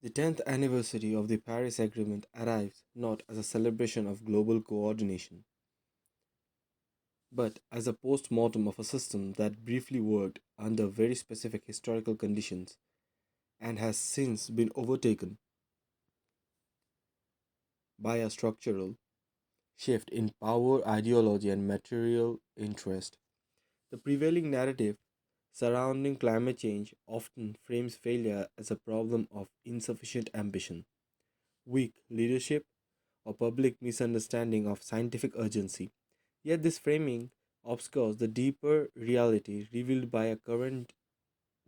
The 10th anniversary of the Paris Agreement arrives not as a celebration of global coordination, but as a post mortem of a system that briefly worked under very specific historical conditions and has since been overtaken by a structural shift in power, ideology, and material interest. The prevailing narrative surrounding climate change often frames failure as a problem of insufficient ambition, weak leadership, or public misunderstanding of scientific urgency. Yet this framing obscures the deeper reality revealed by a current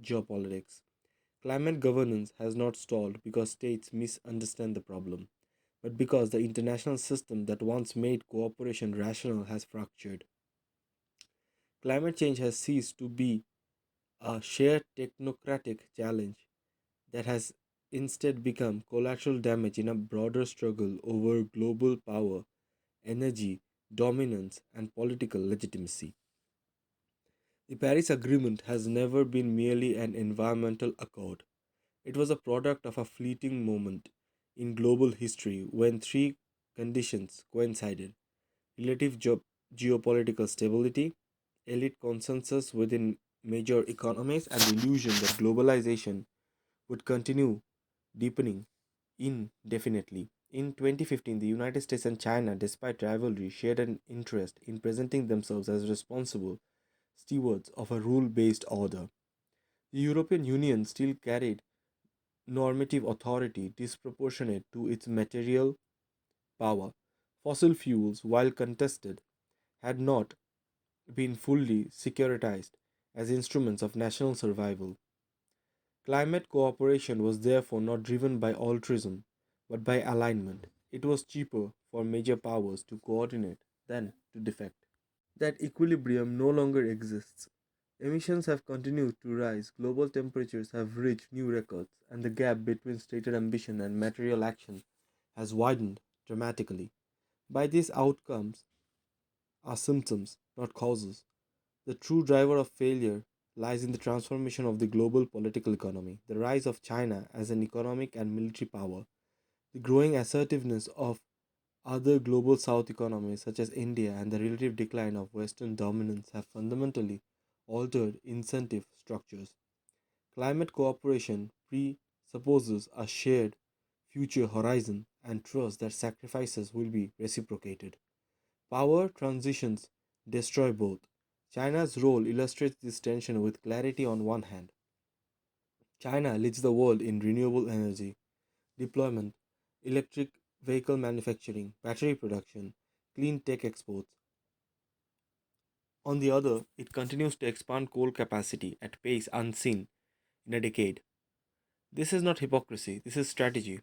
geopolitics. Climate governance has not stalled because states misunderstand the problem, but because the international system that once made cooperation rational has fractured. Climate change has ceased to be a shared technocratic challenge that has instead become collateral damage in a broader struggle over global power, energy, dominance, and political legitimacy. The Paris Agreement has never been merely an environmental accord. It was a product of a fleeting moment in global history when three conditions coincided: relative geopolitical stability, elite consensus within major economies, and the illusion that globalization would continue deepening indefinitely. In 2015, the United States and China, despite rivalry, shared an interest in presenting themselves as responsible stewards of a rule based order. The European Union still carried normative authority disproportionate to its material power. Fossil fuels, while contested, had not been fully securitized as instruments of national survival. Climate cooperation was therefore not driven by altruism, but by alignment. It was cheaper for major powers to coordinate than to defect. That equilibrium no longer exists. Emissions have continued to rise, global temperatures have reached new records, and the gap between stated ambition and material action has widened dramatically. By these outcomes are symptoms, not causes. The true driver of failure lies in the transformation of the global political economy, the rise of China as an economic and military power, the growing assertiveness of other global south economies such as India, and the relative decline of Western dominance have fundamentally altered incentive structures. Climate cooperation presupposes a shared future horizon and trust that sacrifices will be reciprocated. Power transitions destroy both. China's role illustrates this tension with clarity. On one hand, China leads the world in renewable energy deployment, electric vehicle manufacturing, battery production, clean tech exports. On the other, it continues to expand coal capacity at pace unseen in a decade. This is not hypocrisy, this is strategy.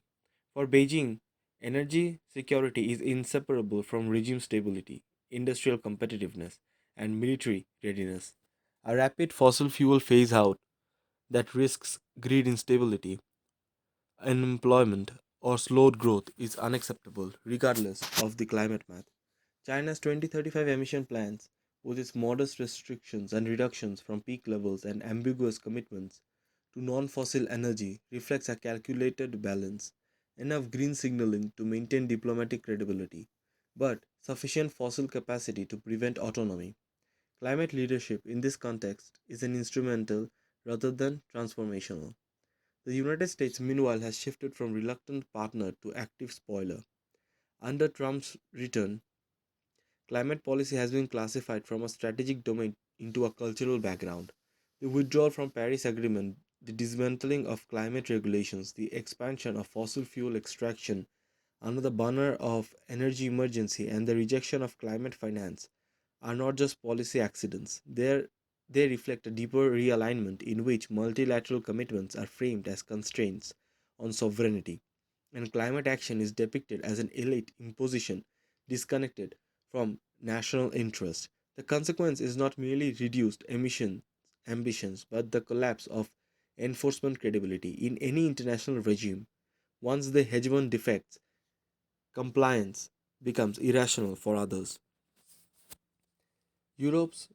For Beijing, energy security is inseparable from regime stability, industrial competitiveness, and military readiness. A rapid fossil fuel phase out that risks grid instability, unemployment, or slowed growth is unacceptable, regardless of the climate math. China's 2035 emission plans, with its modest restrictions and reductions from peak levels and ambiguous commitments to non fossil energy, reflects a calculated balance, enough green signaling to maintain diplomatic credibility, but sufficient fossil capacity to prevent autonomy. Climate leadership in this context is an instrumental rather than transformational. The United States, meanwhile, has shifted from reluctant partner to active spoiler. Under Trump's return, climate policy has been classified from a strategic domain into a cultural background. The withdrawal from Paris Agreement, the dismantling of climate regulations, the expansion of fossil fuel extraction under the banner of energy emergency, and the rejection of climate finance are not just policy accidents. They reflect a deeper realignment in which multilateral commitments are framed as constraints on sovereignty, and climate action is depicted as an elite imposition disconnected from national interest. The consequence is not merely reduced emission ambitions, but the collapse of enforcement credibility in any international regime. Once the hegemon defects, compliance becomes irrational for others. Europe's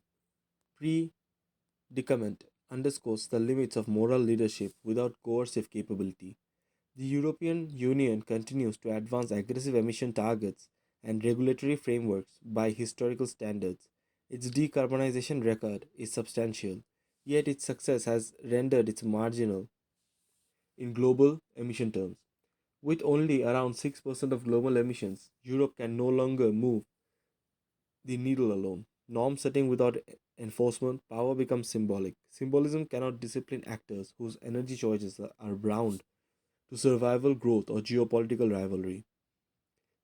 predicament underscores the limits of moral leadership without coercive capability. The European Union continues to advance aggressive emission targets and regulatory frameworks by historical standards. Its decarbonization record is substantial, yet its success has rendered it marginal in global emission terms. With only around 6% of global emissions, Europe can no longer move the needle alone. Norm setting without enforcement, power becomes symbolic. Symbolism cannot discipline actors whose energy choices are bound to survival growth or geopolitical rivalry.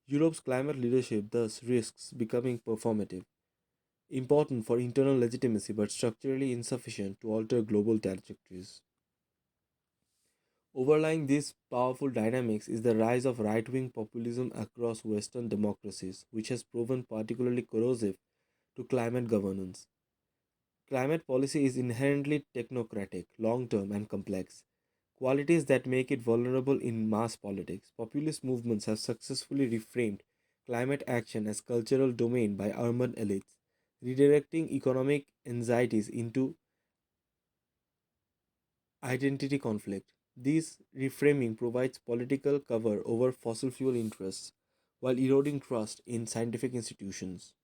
Europe's climate leadership thus risks becoming performative, important for internal legitimacy but structurally insufficient to alter global trajectories. Overlying these powerful dynamics is the rise of right wing populism across Western democracies, which has proven particularly corrosive to climate governance. Climate policy is inherently technocratic, long term, and complex, qualities that make it vulnerable in mass politics. Populist movements have successfully reframed climate action as cultural domain by urban elites, redirecting economic anxieties into identity conflict. This reframing provides political cover over fossil fuel interests while eroding trust in scientific institutions.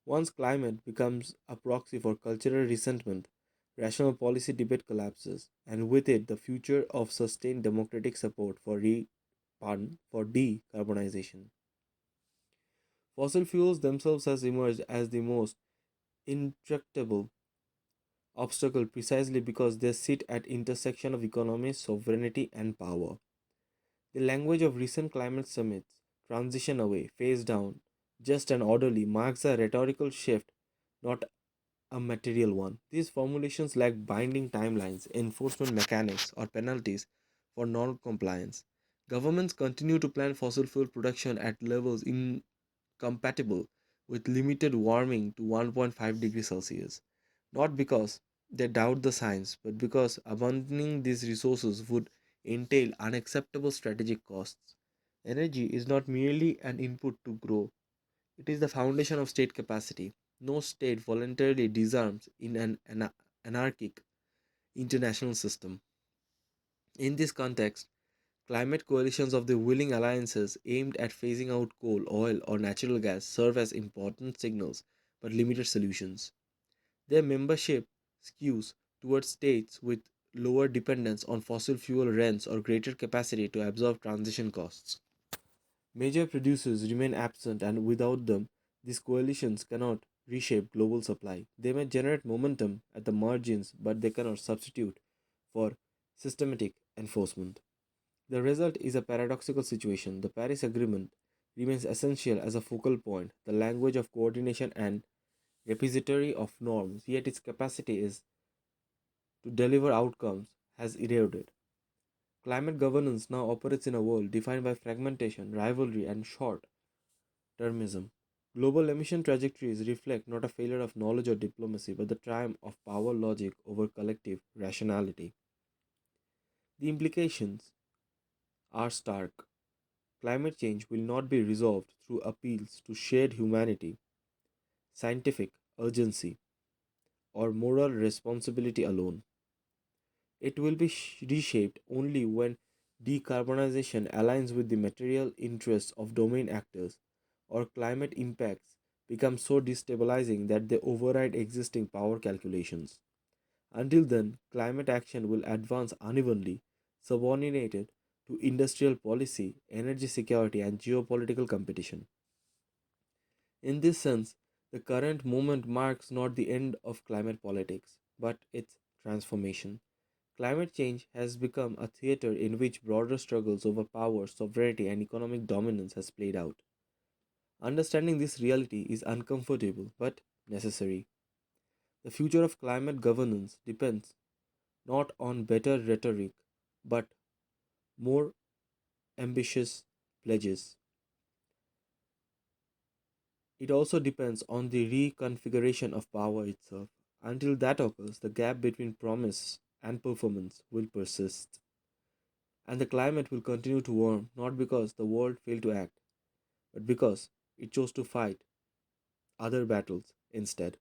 Once climate becomes a proxy for cultural resentment, rational policy debate collapses, and with it the future of sustained democratic support for for decarbonization. Fossil fuels themselves has emerged as the most intractable obstacle precisely because they sit at intersection of economy, sovereignty, and power. The language of recent climate summits, transition away, phase down, just and orderly, marks a rhetorical shift, not a material one. These formulations lack binding timelines, enforcement mechanics, or penalties for non compliance. Governments continue to plan fossil fuel production at levels incompatible with limited warming to 1.5 degrees Celsius, not because they doubt the science, but because abandoning these resources would entail unacceptable strategic costs. Energy is not merely an input to grow, it is the foundation of state capacity. No state voluntarily disarms in an anarchic international system. In this context, climate coalitions of the willing alliances aimed at phasing out coal, oil, or natural gas serve as important signals but limited solutions. Their membership skews towards states with lower dependence on fossil fuel rents or greater capacity to absorb transition costs. Major producers remain absent, and without them, these coalitions cannot reshape global supply. They may generate momentum at the margins, but they cannot substitute for systematic enforcement. The result is a paradoxical situation. The Paris Agreement remains essential as a focal point, the language of coordination and repository of norms, yet its capacity is to deliver outcomes has eroded. Climate governance now operates in a world defined by fragmentation, rivalry, and short termism. Global emission trajectories reflect not a failure of knowledge or diplomacy, but the triumph of power logic over collective rationality. The implications are stark. Climate change will not be resolved through appeals to shared humanity, scientific urgency, or moral responsibility alone. It will be reshaped only when decarbonization aligns with the material interests of domain actors or climate impacts become so destabilizing that they override existing power calculations. Until then, climate action will advance unevenly, subordinated to industrial policy, energy security, and geopolitical competition. In this sense, the current moment marks not the end of climate politics, but its transformation. Climate change has become a theater in which broader struggles over power, sovereignty, and economic dominance has played out. Understanding this reality is uncomfortable but necessary. The future of climate governance depends not on better rhetoric but more ambitious pledges. It also depends on the reconfiguration of power itself. Until that occurs, the gap between promise and performance will persist, and the climate will continue to warm not because the world failed to act, but because it chose to fight other battles instead.